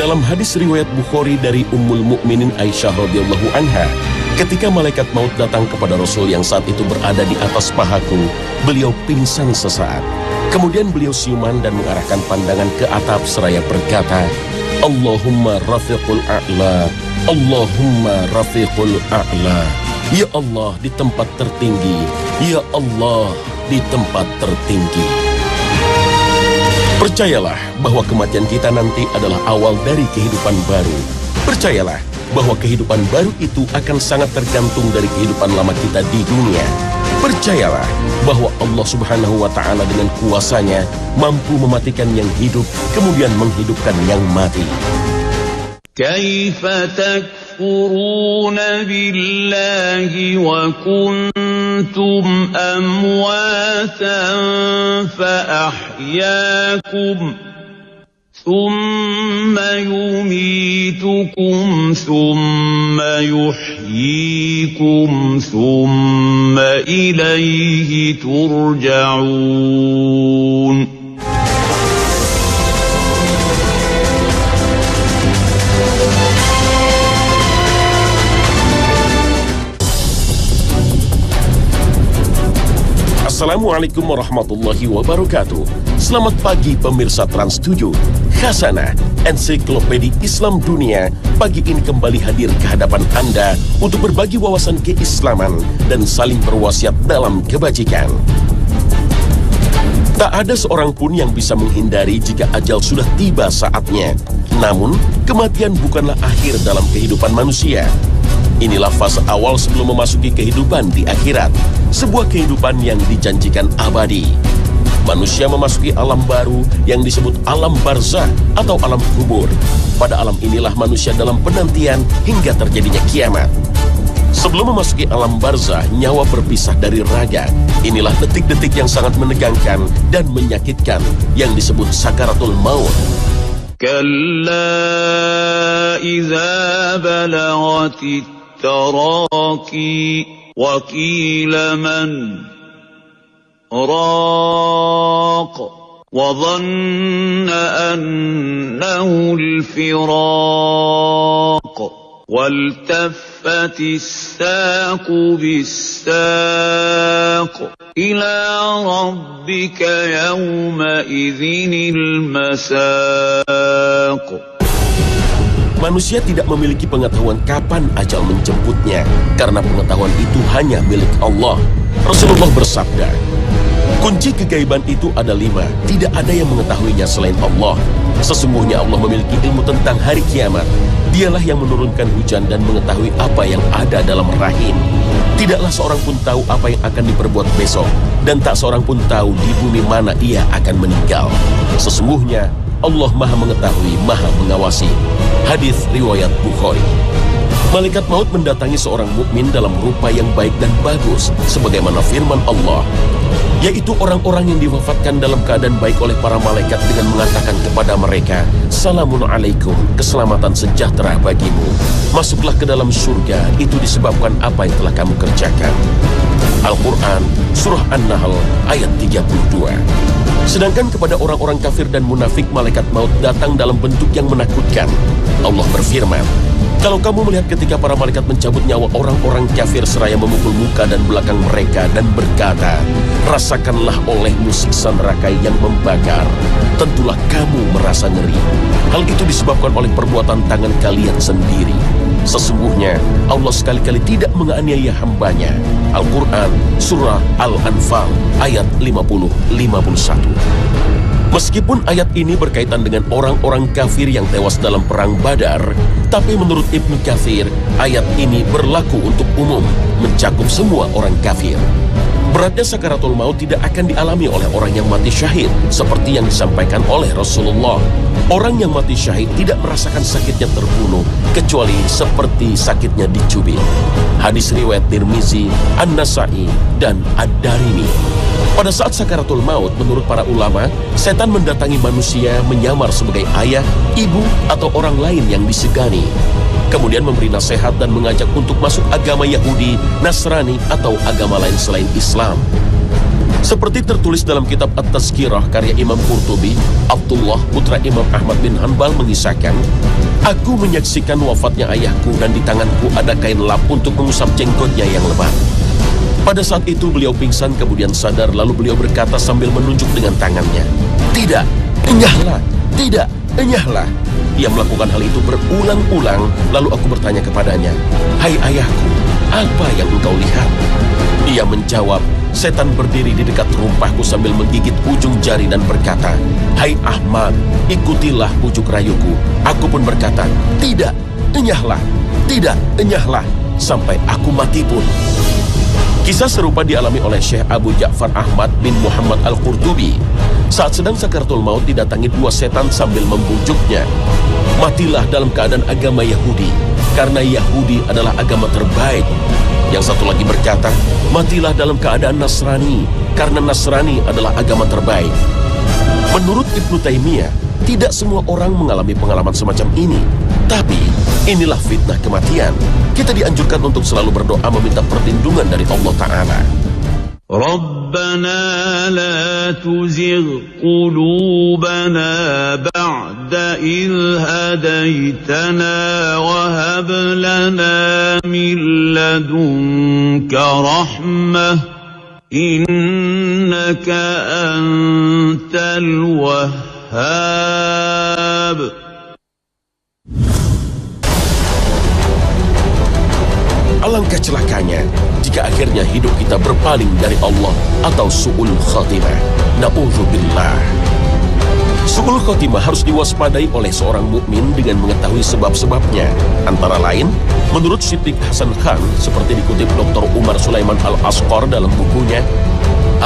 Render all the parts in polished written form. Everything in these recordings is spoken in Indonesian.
Dalam hadis riwayat Bukhari dari Ummul Mukminin Aisyah radhiyallahu anha, ketika malaikat maut datang kepada Rasul yang saat itu berada di atas pahaku, beliau pingsan sesaat. Kemudian beliau siuman dan mengarahkan pandangan ke atap seraya berkata, Allahumma rafiqul a'la, Allahumma rafiqul a'la. Ya Allah di tempat tertinggi, Ya Allah di tempat tertinggi. Percayalah bahwa kematian kita nanti adalah awal dari kehidupan baru. Percayalah bahwa kehidupan baru itu akan sangat tergantung dari kehidupan lama kita di dunia. Percayalah bahwa Allah Subhanahu wa Ta'ala dengan kuasanya mampu mematikan yang hidup, kemudian menghidupkan yang mati. Kaifa takfuruna billahi wa kuntum amwatan fa ahyaakum thumma yumitukum thumma yuhyikum thumma ilayhi turja'un. Assalamualaikum warahmatullahi wabarakatuh. Selamat pagi pemirsa Trans 7. Khasanah, ensiklopedi Islam dunia, pagi ini kembali hadir ke hadapan Anda untuk berbagi wawasan keislaman dan saling berwasiat dalam kebajikan. Tak ada seorang pun yang bisa menghindari jika ajal sudah tiba saatnya. Namun, kematian bukanlah akhir dalam kehidupan manusia. Inilah fase awal sebelum memasuki kehidupan di akhirat, sebuah kehidupan yang dijanjikan abadi. Manusia memasuki alam baru yang disebut alam barzah atau alam kubur. Pada alam inilah manusia dalam penantian hingga terjadinya kiamat. Sebelum memasuki alam barzah, nyawa berpisah dari raga. Inilah detik-detik yang sangat menegangkan dan menyakitkan yang disebut sakaratul maut. Kalla idza balaghatit taraqi wa qila man raq wa dhanna annahu al-firaq waltaffati as-saqu bis-saq ila rabbika yawma idhinil masaq. Manusia tidak memiliki pengetahuan kapan ajal menjemputnya, karena pengetahuan itu hanya milik Allah. Rasulullah bersabda, kunci kegaiban itu ada 5, tidak ada yang mengetahuinya selain Allah. Sesungguhnya Allah memiliki ilmu tentang hari kiamat. Dialah yang menurunkan hujan dan mengetahui apa yang ada dalam rahim. Tidaklah seorang pun tahu apa yang akan diperbuat besok, dan tak seorang pun tahu di bumi mana ia akan meninggal. Sesungguhnya Allah Maha Mengetahui, Maha Mengawasi. Hadis riwayat Bukhari. Malaikat maut mendatangi seorang mukmin dalam rupa yang baik dan bagus, sebagaimana firman Allah, yaitu orang-orang yang diwafatkan dalam keadaan baik oleh para malaikat dengan mengatakan kepada mereka, Salamun alaikum, keselamatan sejahtera bagimu. Masuklah ke dalam surga, itu disebabkan apa yang telah kamu kerjakan. Al-Quran, Surah An-Nahl, ayat 32. Sedangkan kepada orang-orang kafir dan munafik, malaikat maut datang dalam bentuk yang menakutkan. Allah berfirman, kalau kamu melihat ketika para malaikat mencabut nyawa orang-orang kafir seraya memukul muka dan belakang mereka dan berkata, rasakanlah olehmu siksa neraka yang membakar, tentulah kamu merasa ngeri. Hal itu disebabkan oleh perbuatan tangan kalian sendiri. Sesungguhnya Allah sekali-kali tidak menganiaya hambanya. Al-Quran, Surah Al-Anfal, ayat 50-51. Meskipun ayat ini berkaitan dengan orang-orang kafir yang tewas dalam perang Badar, tapi menurut Ibnu Katsir, ayat ini berlaku untuk umum, mencakup semua orang kafir. Beratnya sakaratul maut tidak akan dialami oleh orang yang mati syahid, seperti yang disampaikan oleh Rasulullah. Orang yang mati syahid tidak merasakan sakitnya terbunuh, kecuali seperti sakitnya dicubit. Hadis riwayat Tirmizi, An-Nasa'i, dan Ad-Darimi. Pada saat sakaratul maut, menurut para ulama, setan mendatangi manusia menyamar sebagai ayah, ibu, atau orang lain yang disegani. Kemudian memberi nasihat dan mengajak untuk masuk agama Yahudi, Nasrani, atau agama lain selain Islam. Seperti tertulis dalam kitab At-Tazkirah karya Imam Qurtubi, Abdullah putra Imam Ahmad bin Hanbal mengisahkan, aku menyaksikan wafatnya ayahku dan di tanganku ada kain lap untuk mengusap jenggotnya yang lebat. Pada saat itu beliau pingsan kemudian sadar lalu beliau berkata sambil menunjuk dengan tangannya, tidak, enyahlah, tidak, enyahlah. Ia melakukan hal itu berulang-ulang lalu aku bertanya kepadanya, hai ayahku, apa yang engkau lihat? Ia menjawab, setan berdiri di dekat rumpahku sambil menggigit ujung jari dan berkata, hai Ahmad, ikutilah bujuk rayuku. Aku pun berkata, tidak, enyahlah, tidak, enyahlah, sampai aku mati pun. Kisah serupa dialami oleh Syekh Abu Ja'far Ahmad bin Muhammad Al-Qurtubi. Saat sedang sakaratul maut didatangi dua setan sambil membujuknya. Matilah dalam keadaan agama Yahudi, karena Yahudi adalah agama terbaik. Yang satu lagi berkata, matilah dalam keadaan Nasrani, karena Nasrani adalah agama terbaik. Menurut Ibnu Taimiyah, tidak semua orang mengalami pengalaman semacam ini. Tapi, inilah fitnah kematian. Kita dianjurkan untuk selalu berdoa meminta perlindungan dari Allah Ta'ala. ربنا لا تزغ قلوبنا بعد إذ هديتنا وهب لنا من لدنك رحمة إنك أنت الوهاب. Alangkah celakanya jika akhirnya hidup kita berpaling dari Allah atau su'ul khatimah. Na'udzubillah. Su'ul khatimah harus diwaspadai oleh seorang mukmin dengan mengetahui sebab-sebabnya. Antara lain, menurut Siddiq Hasan Khan, seperti dikutip Dr. Umar Sulaiman Al-Asqar dalam bukunya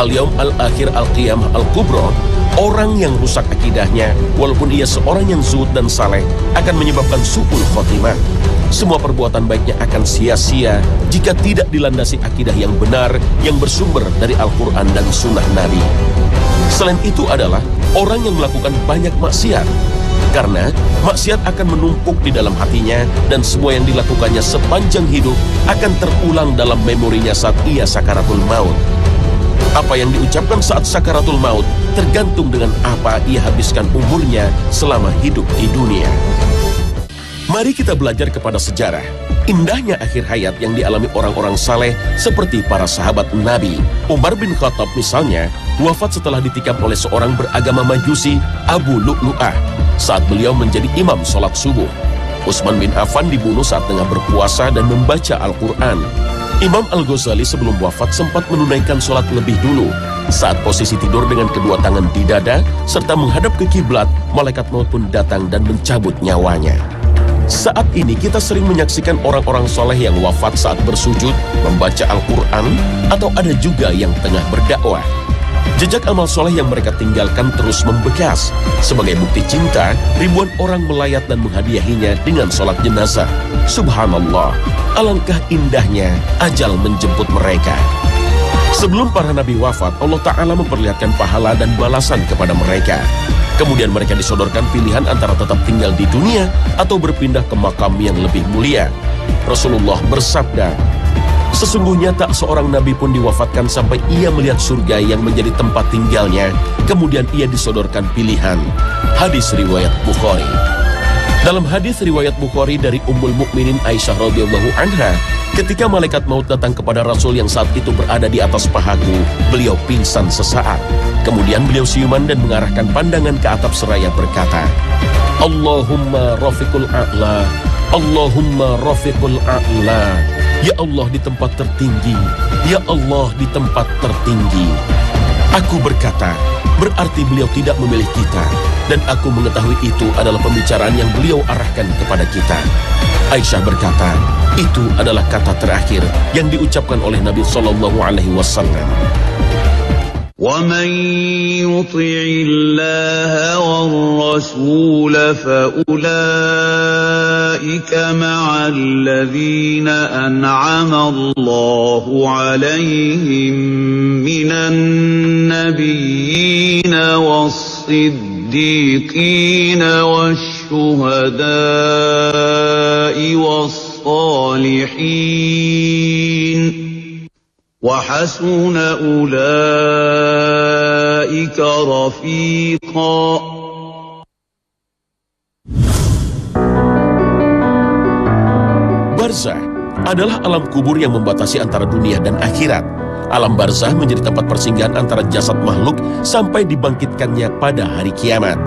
Al-Yaum Al-Akhir Al-Qiyamah Al-Kubra, orang yang rusak akidahnya, walaupun ia seorang yang zuhud dan saleh, akan menyebabkan su'ul khatimah. Semua perbuatan baiknya akan sia-sia jika tidak dilandasi akidah yang benar yang bersumber dari Al-Quran dan Sunnah Nabi. Selain itu adalah orang yang melakukan banyak maksiat, karena maksiat akan menumpuk di dalam hatinya dan semua yang dilakukannya sepanjang hidup akan terulang dalam memorinya saat ia sakaratul maut. Apa yang diucapkan saat sakaratul maut tergantung dengan apa ia habiskan umurnya selama hidup di dunia. Mari kita belajar kepada sejarah. Indahnya akhir hayat yang dialami orang-orang saleh seperti para sahabat Nabi. Umar bin Khattab misalnya, wafat setelah ditikam oleh seorang beragama Majusi, Abu Lu'lu'ah, saat beliau menjadi imam sholat subuh. Utsman bin Affan dibunuh saat tengah berpuasa dan membaca Al-Quran. Imam Al-Ghazali sebelum wafat sempat menunaikan sholat lebih dulu. Saat posisi tidur dengan kedua tangan di dada, serta menghadap ke kiblat, malaikat maut pun datang dan mencabut nyawanya. Saat ini kita sering menyaksikan orang-orang soleh yang wafat saat bersujud, membaca Al-Quran, atau ada juga yang tengah berdakwah. Jejak amal soleh yang mereka tinggalkan terus membekas. Sebagai bukti cinta, ribuan orang melayat dan menghadiahinya dengan sholat jenazah. Subhanallah, alangkah indahnya ajal menjemput mereka. Sebelum para nabi wafat, Allah Ta'ala memperlihatkan pahala dan balasan kepada mereka. Kemudian mereka disodorkan pilihan antara tetap tinggal di dunia atau berpindah ke makam yang lebih mulia. Rasulullah bersabda, sesungguhnya tak seorang nabi pun diwafatkan sampai ia melihat surga yang menjadi tempat tinggalnya. Kemudian ia disodorkan pilihan. Hadis riwayat Bukhari. Dalam hadis riwayat Bukhari dari Ummul Mukminin Aisyah radhiyallahu anha, ketika malaikat maut datang kepada Rasul yang saat itu berada di atas pahaku, beliau pingsan sesaat. Kemudian beliau siuman dan mengarahkan pandangan ke atap seraya berkata, Allahumma rafiqul a'la, Allahumma rafiqul a'la. Ya Allah di tempat tertinggi, Ya Allah di tempat tertinggi. Aku berkata, berarti beliau tidak memilih kita, dan aku mengetahui itu adalah pembicaraan yang beliau arahkan kepada kita. Aisyah berkata, itu adalah kata terakhir yang diucapkan oleh Nabi SAW. وَمَنْ يُطِعِ اللَّهَ وَالرَّسُولَ فَأُولَئِكَ مَعَ الَّذِينَ أَنْعَمَ اللَّهُ عَلَيْهِمْ مِنَ النَّبِيِّينَ وَالصِّدِّيقِينَ وَالشُّهَدَاءِ وَالصَّالِحِينَ وَحَسُنَ أُولَئِكَ رَفِيقًا. Barzah adalah alam kubur yang membatasi antara dunia dan akhirat. Alam barzah menjadi tempat persinggahan antara jasad makhluk sampai dibangkitkannya pada hari kiamat.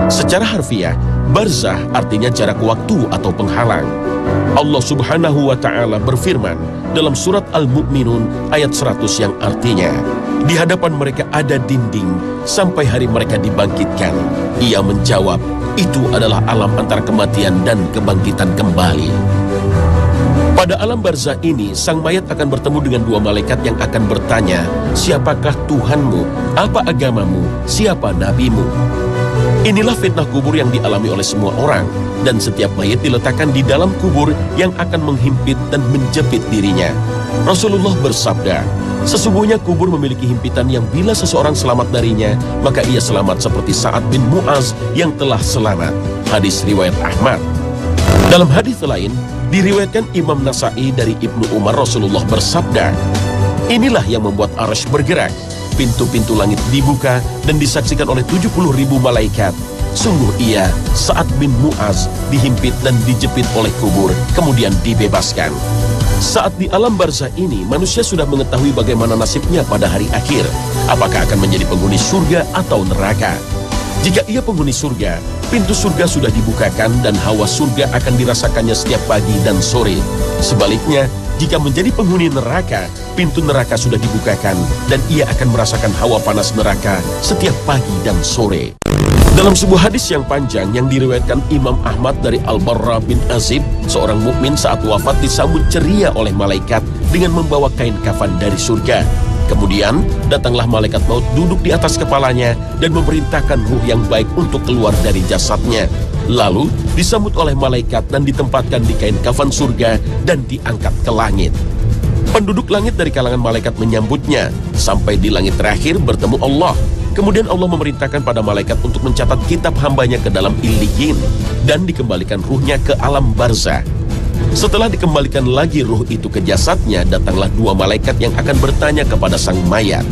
Secara harfiah, barzah artinya jarak waktu atau penghalang. Allah Subhanahu wa Ta'ala berfirman dalam surat Al-Mu'minun ayat 100 yang artinya, di hadapan mereka ada dinding sampai hari mereka dibangkitkan. Ia menjawab, itu adalah alam antara kematian dan kebangkitan kembali. Pada alam barzah ini, sang mayat akan bertemu dengan dua malaikat yang akan bertanya, siapakah Tuhanmu, apa agamamu, siapa nabimu? Inilah fitnah kubur yang dialami oleh semua orang, dan setiap mayat diletakkan di dalam kubur yang akan menghimpit dan menjepit dirinya. Rasulullah bersabda, sesungguhnya kubur memiliki himpitan yang bila seseorang selamat darinya, maka ia selamat seperti Sa'ad bin Mu'az yang telah selamat. Hadis riwayat Ahmad. Dalam hadis lain, diriwayatkan Imam Nasa'i dari Ibnu Umar, Rasulullah bersabda, inilah yang membuat arsy bergerak, pintu-pintu langit dibuka dan disaksikan oleh 70.000 malaikat. Sungguh ia, Sa'ad bin Mu'az, dihimpit dan dijepit oleh kubur, kemudian dibebaskan. Saat di alam barzah ini, manusia sudah mengetahui bagaimana nasibnya pada hari akhir. Apakah akan menjadi penghuni surga atau neraka? Jika ia penghuni surga, pintu surga sudah dibukakan dan hawa surga akan dirasakannya setiap pagi dan sore. Sebaliknya, jika menjadi penghuni neraka, pintu neraka sudah dibukakan dan ia akan merasakan hawa panas neraka setiap pagi dan sore. Dalam sebuah hadis yang panjang yang diriwayatkan Imam Ahmad dari Al-Barra bin Azib, seorang mukmin saat wafat disambut ceria oleh malaikat dengan membawa kain kafan dari surga. Kemudian datanglah malaikat maut duduk di atas kepalanya dan memerintahkan ruh yang baik untuk keluar dari jasadnya. Lalu disambut oleh malaikat dan ditempatkan di kain kafan surga dan diangkat ke langit. Penduduk langit dari kalangan malaikat menyambutnya sampai di langit terakhir bertemu Allah. Kemudian Allah memerintahkan pada malaikat untuk mencatat kitab hambanya ke dalam Illiyin dan dikembalikan ruhnya ke alam barzah. Setelah dikembalikan lagi ruh itu ke jasadnya, datanglah dua malaikat yang akan bertanya kepada sang mayat.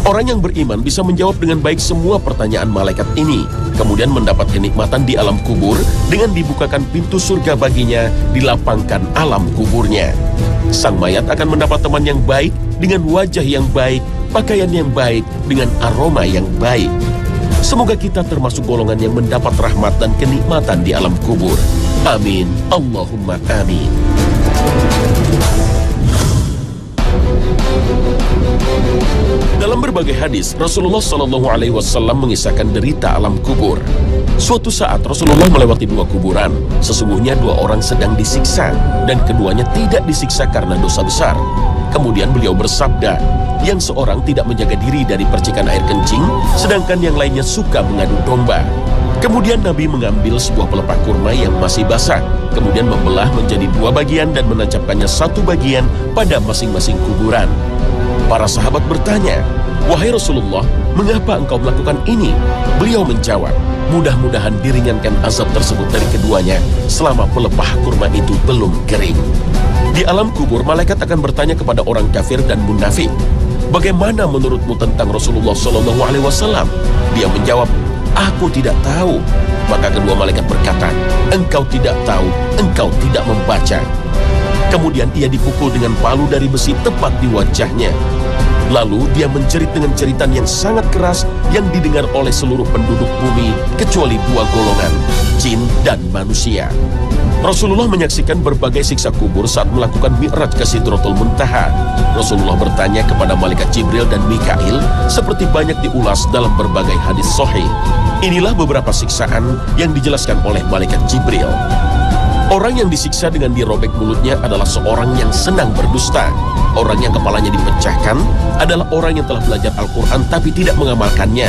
Orang yang beriman bisa menjawab dengan baik semua pertanyaan malaikat ini, kemudian mendapat kenikmatan di alam kubur dengan dibukakan pintu surga baginya, dilapangkan alam kuburnya. Sang mayat akan mendapat teman yang baik dengan wajah yang baik, pakaian yang baik, dengan aroma yang baik. Semoga kita termasuk golongan yang mendapat rahmat dan kenikmatan di alam kubur. Amin. Allahumma amin. Dalam berbagai hadis, Rasulullah SAW mengisahkan derita alam kubur. Suatu saat Rasulullah melewati dua kuburan. Sesungguhnya dua orang sedang disiksa, dan keduanya tidak disiksa karena dosa besar. Kemudian beliau bersabda, yang seorang tidak menjaga diri dari percikan air kencing, sedangkan yang lainnya suka mengadu domba. Kemudian Nabi mengambil sebuah pelepah kurma yang masih basah, kemudian membelah menjadi dua bagian dan menancapkannya satu bagian pada masing-masing kuburan. Para sahabat bertanya, wahai Rasulullah, mengapa engkau melakukan ini? Beliau menjawab, mudah-mudahan diringankan azab tersebut dari keduanya selama pelepah kurma itu belum kering. Di alam kubur, malaikat akan bertanya kepada orang kafir dan munafik, bagaimana menurutmu tentang Rasulullah SAW? Dia menjawab, aku tidak tahu. Maka kedua malaikat berkata, engkau tidak tahu, engkau tidak membaca. Kemudian ia dipukul dengan palu dari besi tepat di wajahnya. Lalu dia menjerit dengan jeritan yang sangat keras yang didengar oleh seluruh penduduk bumi kecuali dua golongan, jin dan manusia. Rasulullah menyaksikan berbagai siksa kubur saat melakukan Mi'raj ke Sidratul Muntaha. Rasulullah bertanya kepada malaikat Jibril dan Mikail seperti banyak diulas dalam berbagai hadis sahih. Inilah beberapa siksaan yang dijelaskan oleh malaikat Jibril. Orang yang disiksa dengan dirobek mulutnya adalah seorang yang senang berdusta. Orang yang kepalanya dipecahkan adalah orang yang telah belajar Al-Quran tapi tidak mengamalkannya.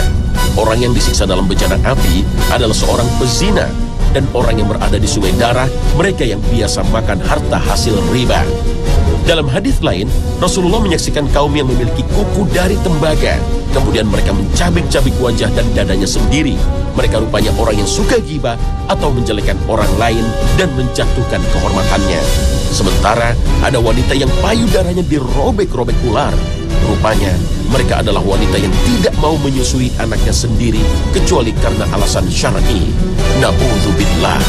Orang yang disiksa dalam bencana api adalah seorang pezina. Dan orang yang berada di sungai darah, mereka yang biasa makan harta hasil riba. Dalam hadis lain, Rasulullah menyaksikan kaum yang memiliki kuku dari tembaga. Kemudian mereka mencabik-cabik wajah dan dadanya sendiri. mereka rupanya orang yang suka ghibah atau menjelekkan orang lain dan menjatuhkan kehormatannya. Sementara ada wanita yang payudaranya dirobek-robek ular. Rupanya mereka adalah wanita yang tidak mau menyusui anaknya sendiri kecuali karena alasan syar'i. Na'udzubillah.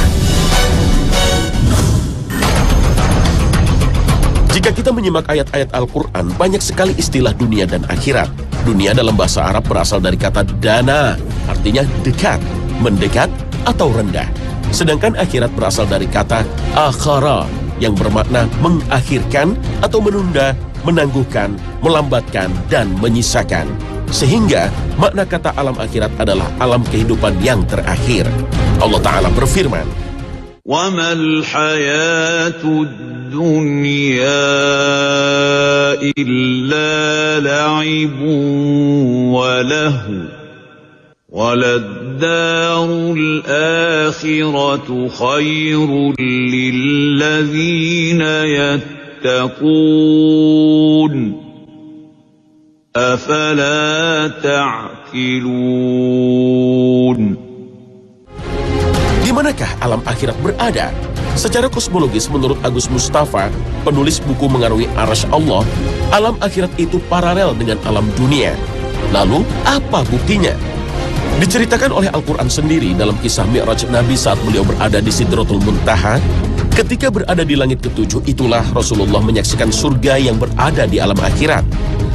Jika kita menyimak ayat-ayat Al-Quran, banyak sekali istilah dunia dan akhirat. Dunia dalam bahasa Arab berasal dari kata dana, artinya dekat, mendekat, atau rendah. Sedangkan akhirat berasal dari kata akhara, yang bermakna mengakhirkan atau menunda, menangguhkan, melambatkan, dan menyisakan. Sehingga makna kata alam akhirat adalah alam kehidupan yang terakhir. Allah Ta'ala berfirman, وَمَا الْحَيَاةُ الدُّنْيَا إِلَّا لَعِبٌ وَلَهْوٌ وَلَلدَّارُ الْآخِرَةُ خَيْرٌ لِّلَّذِينَ يَتَّقُونَ أَفَلَا تَعْقِلُونَ. Di manakah alam akhirat berada? Secara kosmologis, menurut Agus Mustafa, penulis buku Mengarungi Arsy Allah, alam akhirat itu paralel dengan alam dunia. Lalu, apa buktinya? Diceritakan oleh Al-Quran sendiri dalam kisah Mi'raj Nabi saat beliau berada di Sidratul Muntaha. Ketika berada di langit ketujuh, itulah Rasulullah menyaksikan surga yang berada di alam akhirat.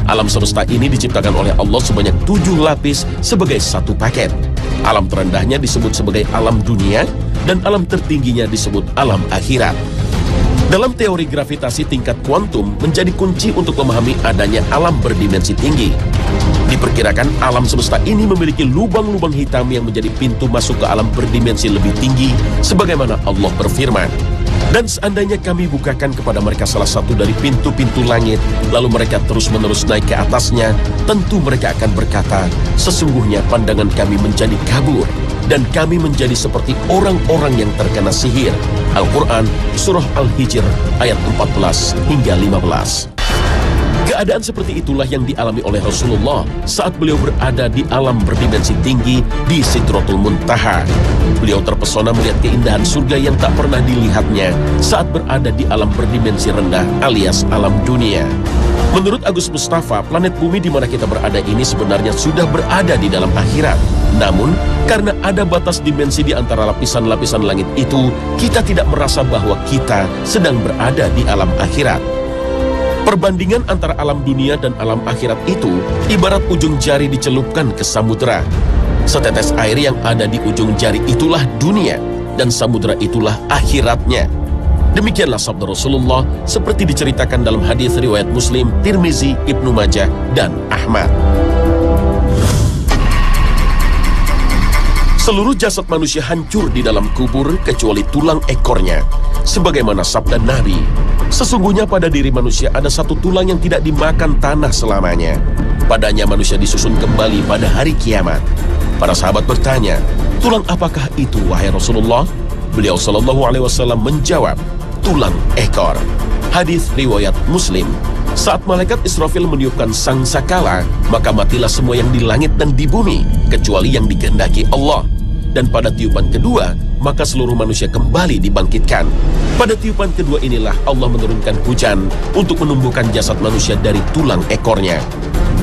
Alam semesta ini diciptakan oleh Allah sebanyak 7 lapis sebagai satu paket. Alam terendahnya disebut sebagai alam dunia, dan alam tertingginya disebut alam akhirat. Dalam teori gravitasi tingkat kuantum menjadi kunci untuk memahami adanya alam berdimensi tinggi. Diperkirakan alam semesta ini memiliki lubang-lubang hitam yang menjadi pintu masuk ke alam berdimensi lebih tinggi, sebagaimana Allah berfirman, "Dan seandainya kami bukakan kepada mereka salah satu dari pintu-pintu langit, lalu mereka terus-menerus naik ke atasnya, tentu mereka akan berkata, sesungguhnya pandangan kami menjadi kabur, dan kami menjadi seperti orang-orang yang terkena sihir." Al-Quran, Surah Al-Hijr, ayat 14 hingga 15. Keadaan seperti itulah yang dialami oleh Rasulullah saat beliau berada di alam berdimensi tinggi di Sidratul Muntaha. Beliau terpesona melihat keindahan surga yang tak pernah dilihatnya saat berada di alam berdimensi rendah alias alam dunia. Menurut Agus Mustafa, planet bumi di mana kita berada ini sebenarnya sudah berada di dalam akhirat. Namun, karena ada batas dimensi di antara lapisan-lapisan langit itu, kita tidak merasa bahwa kita sedang berada di alam akhirat. Perbandingan antara alam dunia dan alam akhirat itu ibarat ujung jari dicelupkan ke samudera. Setetes air yang ada di ujung jari itulah dunia, dan samudera itulah akhiratnya. Demikianlah sabda Rasulullah seperti diceritakan dalam hadis riwayat Muslim, Tirmizi, Ibnu Majah, dan Ahmad. Seluruh jasad manusia hancur di dalam kubur kecuali tulang ekornya. Sebagaimana sabda Nabi, sesungguhnya pada diri manusia ada satu tulang yang tidak dimakan tanah selamanya. Padanya manusia disusun kembali pada hari kiamat. Para sahabat bertanya, tulang apakah itu wahai Rasulullah? Beliau SAW menjawab, tulang ekor. Hadis riwayat Muslim. Saat malaikat Israfil meniupkan sangsakala, maka matilah semua yang di langit dan di bumi, kecuali yang dikehendaki Allah. Dan pada tiupan kedua, maka seluruh manusia kembali dibangkitkan. Pada tiupan kedua inilah Allah menurunkan hujan untuk menumbuhkan jasad manusia dari tulang ekornya.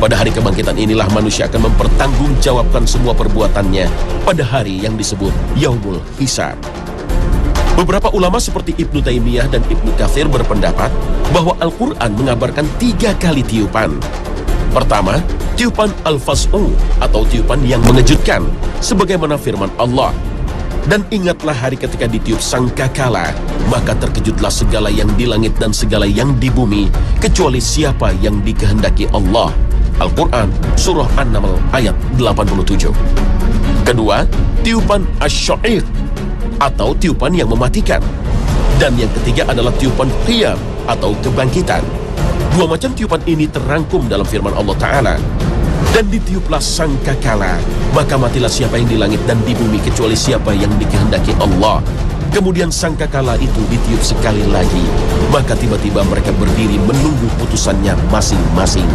Pada hari kebangkitan inilah manusia akan mempertanggungjawabkan semua perbuatannya pada hari yang disebut Yaumul Hisab. Beberapa ulama seperti Ibnu Taimiyah dan Ibnu Katsir berpendapat bahwa Al-Quran mengabarkan 3 kali tiupan. Pertama, tiupan al-fas'u atau tiupan yang mengejutkan, sebagaimana firman Allah. Dan ingatlah hari ketika ditiup sangkakala, maka terkejutlah segala yang di langit dan segala yang di bumi, kecuali siapa yang dikehendaki Allah. Al-Quran, Surah An-Naml, ayat 87. Kedua, tiupan asy-sya'iq atau tiupan yang mematikan. Dan yang ketiga adalah tiupan qiyam atau kebangkitan. 2 macam tiupan ini terangkum dalam firman Allah Ta'ala. Dan ditiuplah sangkakala, maka matilah siapa yang di langit dan di bumi kecuali siapa yang dikehendaki Allah. Kemudian sangkakala itu ditiup sekali lagi, maka tiba-tiba mereka berdiri menunggu putusannya masing-masing.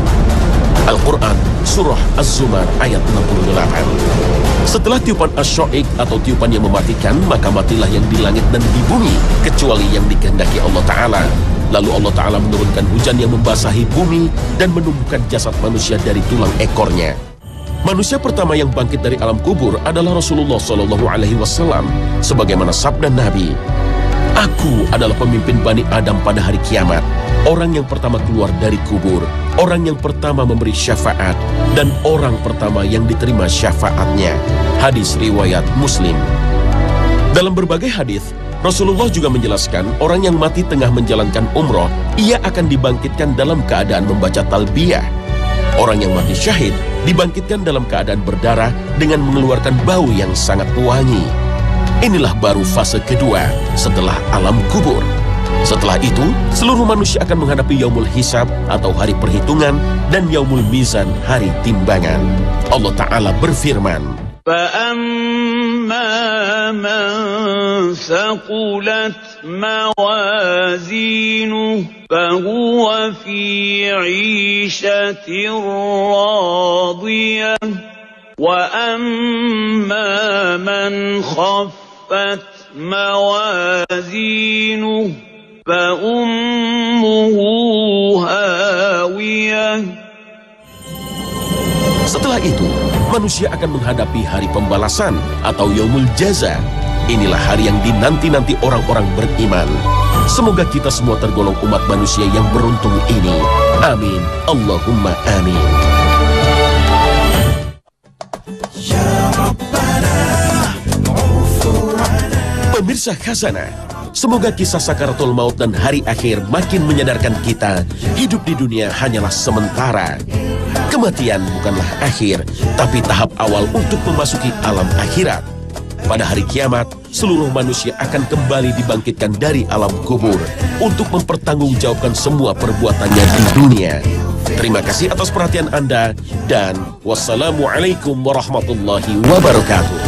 Al-Quran, Surah Az-Zumar, ayat 68. Setelah tiupan asy-sya'iq atau tiupan yang mematikan, maka matilah yang di langit dan di bumi, kecuali yang dikehendaki Allah Ta'ala. Lalu Allah Ta'ala menurunkan hujan yang membasahi bumi dan menumbuhkan jasad manusia dari tulang ekornya. Manusia pertama yang bangkit dari alam kubur adalah Rasulullah SAW, sebagaimana sabda Nabi, "Aku adalah pemimpin Bani Adam pada hari kiamat, orang yang pertama keluar dari kubur, orang yang pertama memberi syafaat, dan orang pertama yang diterima syafaatnya." Hadis riwayat Muslim. Dalam berbagai hadis, Rasulullah juga menjelaskan orang yang mati tengah menjalankan umroh, ia akan dibangkitkan dalam keadaan membaca talbiyah. Orang yang mati syahid dibangkitkan dalam keadaan berdarah dengan mengeluarkan bau yang sangat wangi. Inilah baru fase kedua setelah alam kubur. Setelah itu, seluruh manusia akan menghadapi yaumul hisab atau hari perhitungan dan yaumul mizan, hari timbangan. Allah Ta'ala berfirman, فَأَمَّا مَنْ ثَقُلَتْ مَوَازِينُهُ فَهُوَ فِي عِيشَةٍ رَاضِيَةٍ وَأَمَّا مَنْ خَفَّتْ مَوَازِينُهُ فَأُمُّهُ هَاوِيَةٌ. Setelah itu, manusia akan menghadapi hari pembalasan atau yaumul jaza. Inilah hari yang dinanti-nanti orang-orang beriman. Semoga kita semua tergolong umat manusia yang beruntung ini. Amin. Allahumma amin. Pemirsa Khazanah, semoga kisah sakaratul maut dan hari akhir makin menyadarkan kita, hidup di dunia hanyalah sementara. Kematian bukanlah akhir, tapi tahap awal untuk memasuki alam akhirat. Pada hari kiamat, seluruh manusia akan kembali dibangkitkan dari alam kubur untuk mempertanggungjawabkan semua perbuatannya di dunia. Terima kasih atas perhatian Anda dan wassalamualaikum warahmatullahi wabarakatuh.